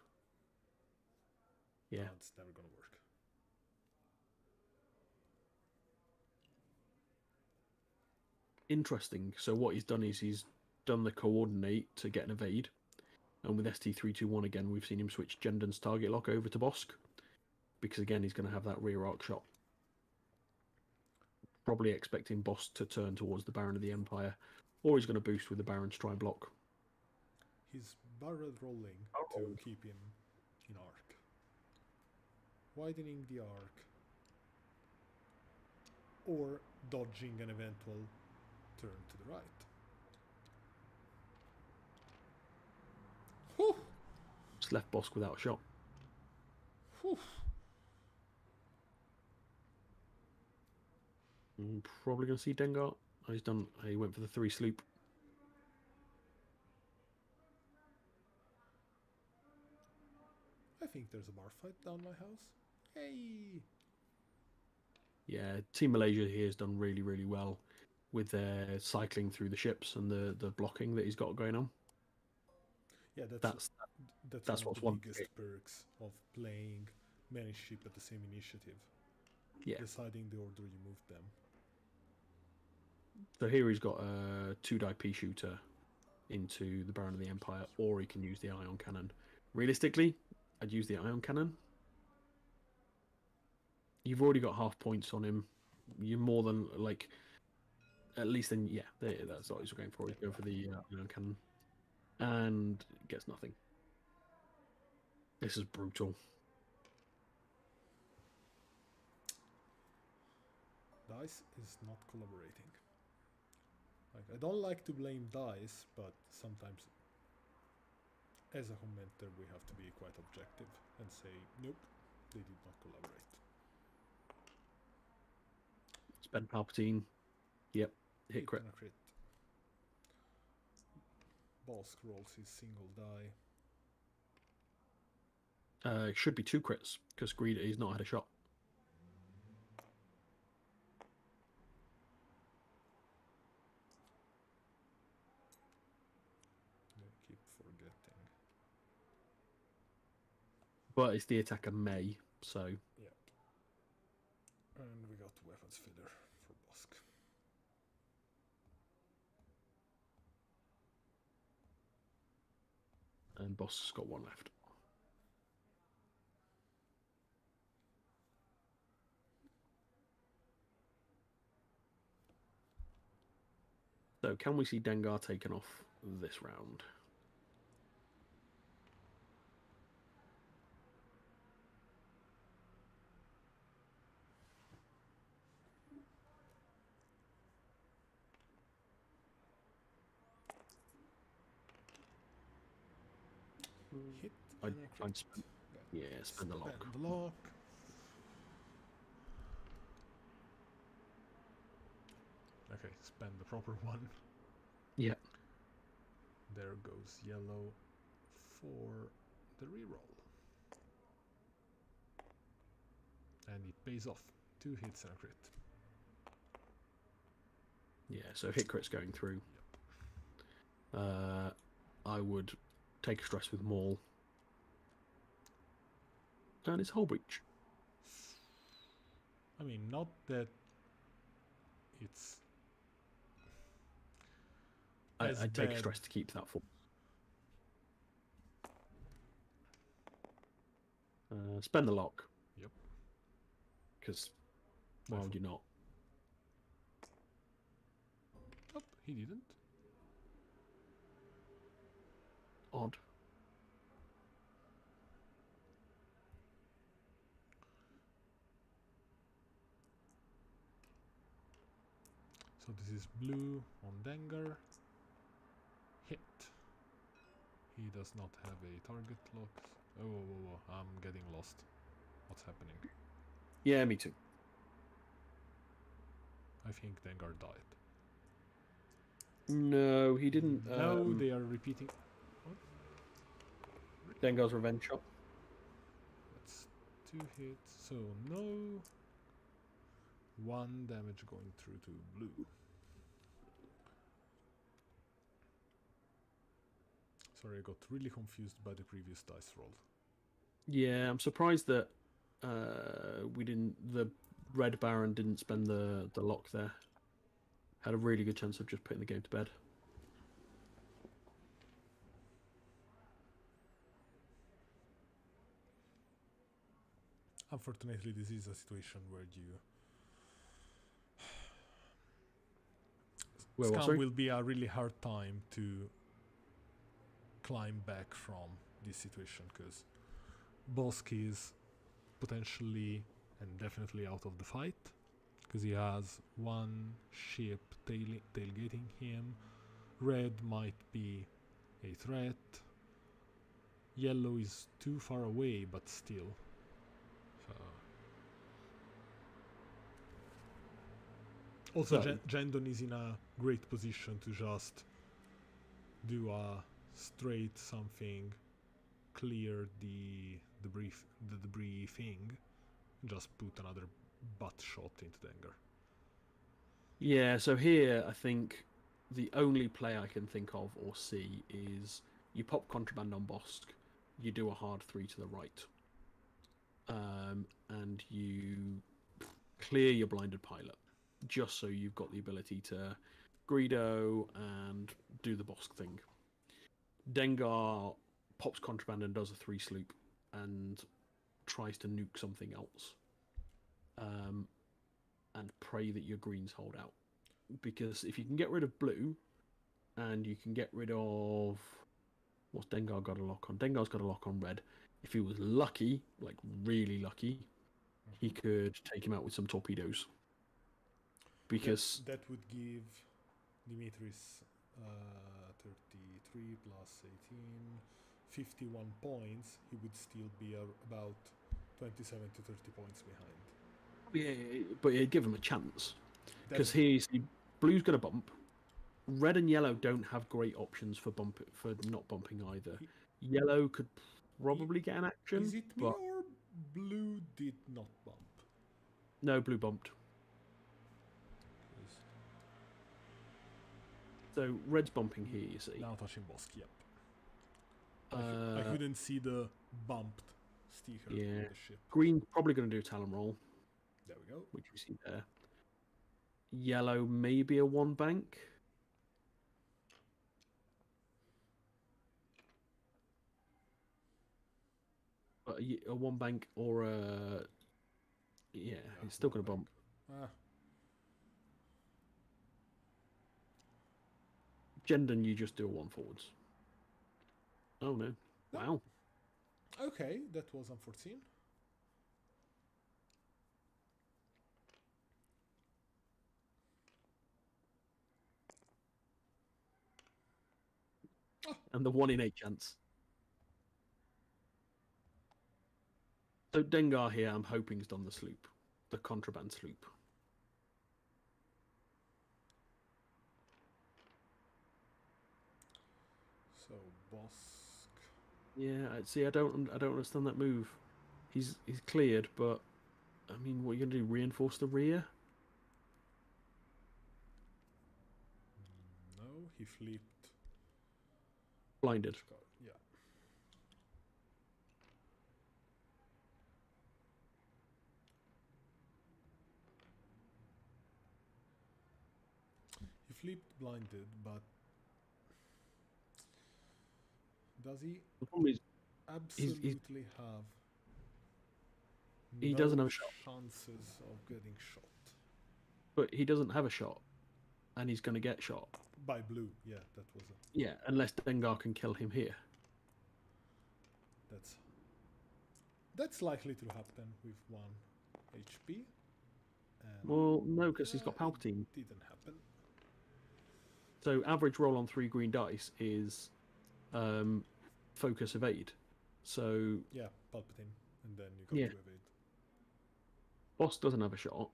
Yeah. No, it's never gonna work. Interesting. So what he's done is he's done the coordinate to get an evade. And with ST321 again, we've seen him switch Jendon's target lock over to Bosk. Because again, he's going to have that rear arc shot. Probably expecting Bosk to turn towards the Baron of the Empire. Or he's going to boost with the Baron's try block. He's barrel rolling to keep him in arc. Widening the arc. Or dodging an eventual turn to the right. Whew! Just left Bosk without a shot. Whew! Probably going to see Dengar. Oh, he's done. He went for the 3 sloop. I think there's a bar fight down my house. Hey! Yeah, Team Malaysia here has done really, really well with their cycling through the ships and the blocking that he's got going on. Yeah, that's that's one what's of the one biggest perks of playing many ships at the same initiative. Yeah. Deciding the order you move them. So here he's got a 2-die pea shooter into the Baron of the Empire, or he can use the ion cannon. Realistically, I'd use the ion cannon. You've already got half points on him. You're more than, like, at least then, yeah, that's what he's going for. He's going for the ion cannon. And gets nothing. This is brutal. DICE is not collaborating. Like, I don't like to blame DICE, but sometimes as a commenter we have to be quite objective and say, nope, they did not collaborate. Spend Palpatine. Yep. Hit crit. And a crit. Bosk rolls his single die. It should be 2 crits, because Greed he's not had a shot. I keep forgetting. But it's the attacker May, so... Yeah. And we got weapons filler for Bosk. And Bosk's got 1 left. So, can we see Dengar taken off this round? Hit I'd and a crit. spend, yeah, spend the lock. Spend the lock. Okay, spend the proper one. Yeah. There goes yellow for the reroll. And it pays off. 2 hits and a crit. Yeah, so hit crit's going through. I would take a stress with Maul. And it's hull breach. I mean, not that it's... I'd take a stress to keep that full. Spend the lock. Yep. Because why would you not? Oh, he didn't. Odd. So this is blue on Dengar. Hit. He does not have a target lock. Oh, I'm getting lost. What's happening? Yeah, me too. I think Dengar died. No, he didn't. No, they are repeating. What? Dengar's revenge shot. That's 2 hits, so no. 1 damage going through to blue. Sorry, I got really confused by the previous dice roll. Yeah, I'm surprised that we didn't. The Red Baron didn't spend the lock there. Had a really good chance of just putting the game to bed. Unfortunately, this is a situation where you... Where was Scum he? will be a really hard time to climb back from this situation, because Bosk is potentially and definitely out of the fight, because he has 1 ship tailgating him. Red might be a threat. Yellow is too far away, but still. So. Also, So- Jandon is in a great position to just do a straight something, clear the debris thing, just put another butt shot into Dengar. Yeah, so here I think the only play I can think of or see is you pop contraband on Bosk, you do a hard 3 to the right, and you clear your blinded pilot, just so you've got the ability to Greedo and do the Bosk thing. Dengar pops contraband and does a 3 sloop and tries to nuke something else. And pray that your greens hold out. Because if you can get rid of blue, and you can get rid of... What's Dengar got a lock on? Dengar's got a lock on red. If he was lucky, like really lucky, he could take him out with some torpedoes. Because... that would give Dimitris 33 plus 18, 51 points. He would still be about 27 to 30 points behind. Yeah, but it'd give him a chance. Because That's- blue's going to bump. Red and yellow don't have great options for not bumping either. Yellow could probably get an action. Is it me but or blue did not bump? no, blue bumped. So red's bumping here, you see. Now touching Bosk, yep. I couldn't see the bumped sticker Yeah. on the ship. Green's probably going to do a talon roll, There we go. which we see there. Yellow maybe a 1 bank. But a 1 bank or a... Yeah, it's still going to bump. Ah, Jendon, you just do a 1 forwards. Oh no. Wow. okay, that was unforeseen. And the 1 in 8 chance. So Dengar here, I'm hoping, has done the sloop. The contraband sloop. So Bosk. Yeah, see, I don't understand that move. He's cleared, but I mean, what are you gonna do? Reinforce the rear? No, he flipped. Blinded. Yeah. He flipped blinded, but does he The problem is, absolutely have He no doesn't have a shot. chances of getting shot but he doesn't have a shot, and he's gonna get shot. by blue? Yeah, that was a, Yeah, unless Dengar can kill him here. that's likely to happen with 1 HP. And Well, no, because he's got Palpatine. it didn't happen. So average roll on 3 green dice is focus evade. So Yeah, Palpatine, and then you got Yeah. to evade. Boss doesn't have a shot.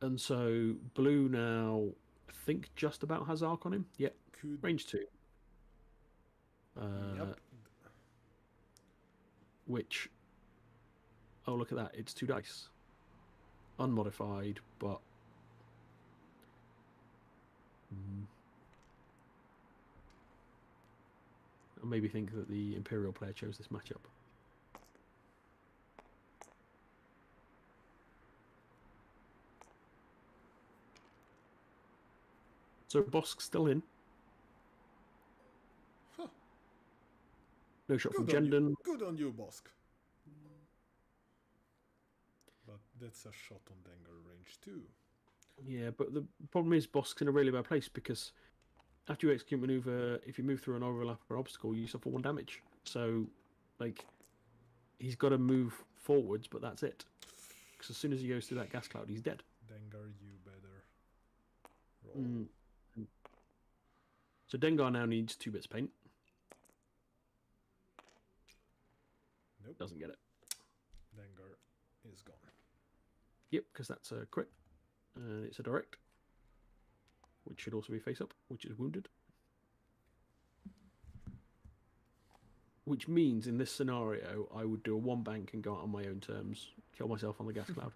And so blue now think just about has arc on him. Yep. Could Range 2. yep. Which, oh look at that, it's 2 dice. Unmodified, but I maybe think that the Imperial player chose this matchup. So Bosk's still in. Huh. No shot from Good on you. Jendon. Good on you, Bosk. But that's a shot on Dengar range 2. Yeah, but the problem is Bosk's in a really bad place because after you execute maneuver, if you move through an overlap or obstacle, you suffer 1 damage. So, like, he's got to move forwards, but that's it. Because as soon as he goes through that gas cloud, he's dead. Dengar, you better roll. So Dengar now needs 2 bits of paint. Nope. Doesn't get it. Dengar is gone. Yep, because that's a crit. And it's a direct. Which should also be face up, which is wounded. Which means in this scenario, I would do a 1 bank and go out on my own terms. Kill myself on the gas cloud.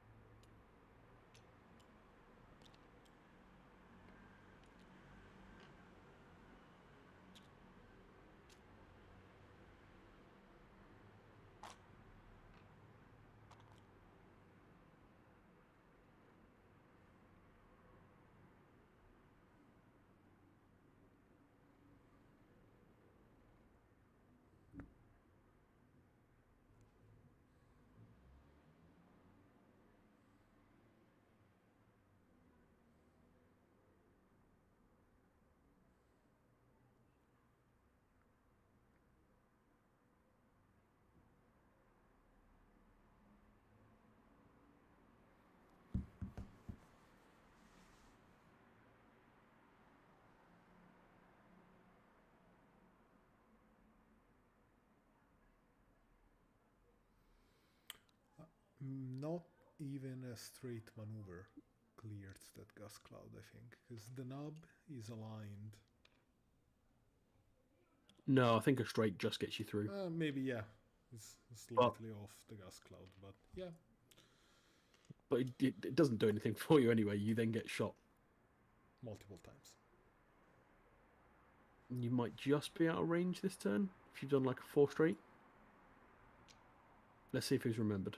Not even a straight maneuver cleared that gas cloud, I think, because the knob is aligned. No, I think a straight just gets you through. Maybe, yeah. It's slightly off the gas cloud, but yeah. But it doesn't do anything for you anyway. You then get shot. Multiple times. You might just be out of range this turn if you've done like a 4 straight. Let's see if he's remembered.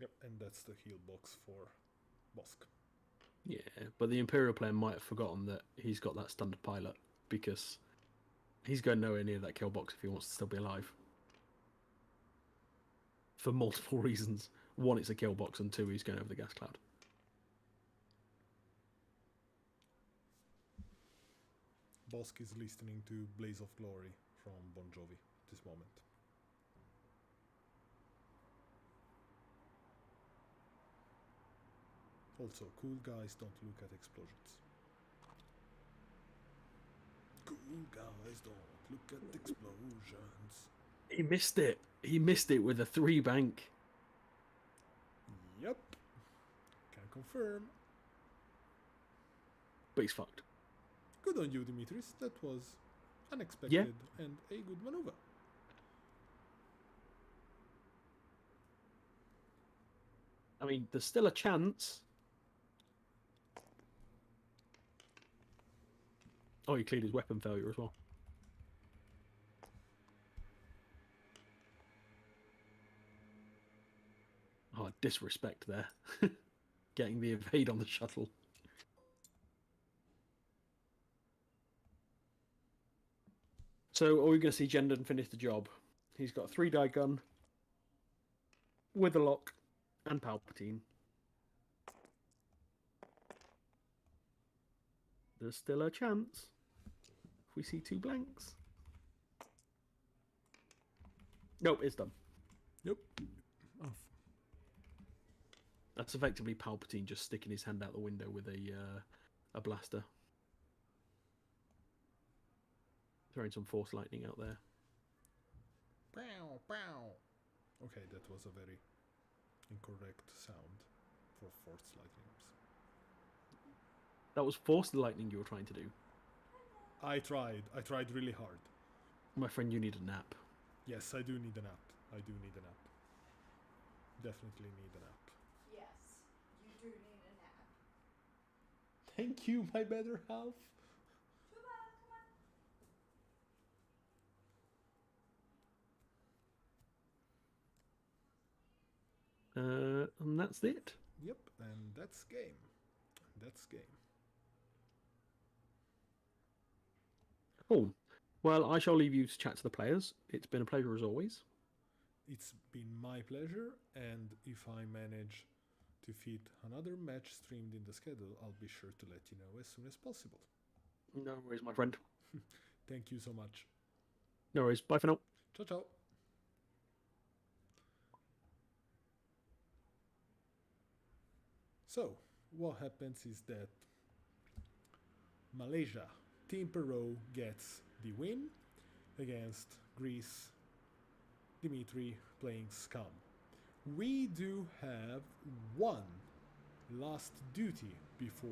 Yep, and that's the heal box for Bosk. Yeah, but the Imperial player might have forgotten that he's got that standard pilot because he's going nowhere near that kill box if he wants to still be alive. For multiple reasons. 1, it's a kill box, and 2, he's going over the gas cloud. Bosk is listening to Blaze of Glory from Bon Jovi at this moment. Also, cool guys don't look at explosions. Cool guys don't look at explosions. He missed it. He missed it with a 3 bank. Yep. Can confirm. But he's fucked. Good on you, Dimitris. That was unexpected and a good maneuver. I mean, there's still a chance. Oh, he cleared his weapon failure as well. Oh, disrespect there. Getting the evade on the shuttle. So, are we going to see Jendon finish the job? He's got a 3 die gun. with a lock and Palpatine. There's still a chance. If we see 2 blanks. Nope, it's done. Yep. Oh, That's effectively Palpatine just sticking his hand out the window with a blaster. Throwing some Force Lightning out there. pow, pow. Okay, that was a very incorrect sound for Force Lightnings. That was Force Lightning you were trying to do. I tried really hard. My friend, you need a nap. Yes, I do need a nap. I do need a nap. Definitely need a nap. Yes, you do need a nap. Thank you, my better half. Come on. And that's it. Yep, and that's game. That's game. Cool. Well, I shall leave you to chat to the players. It's been a pleasure as always. It's been my pleasure, and if I manage to fit another match streamed in the schedule, I'll be sure to let you know as soon as possible. No worries, my friend. Thank you so much. No worries. Bye for now. Ciao, ciao. So, what happens is that Malaysia, Team Perreau gets the win against Greece, Dimitri playing Scum. We do have one last duty before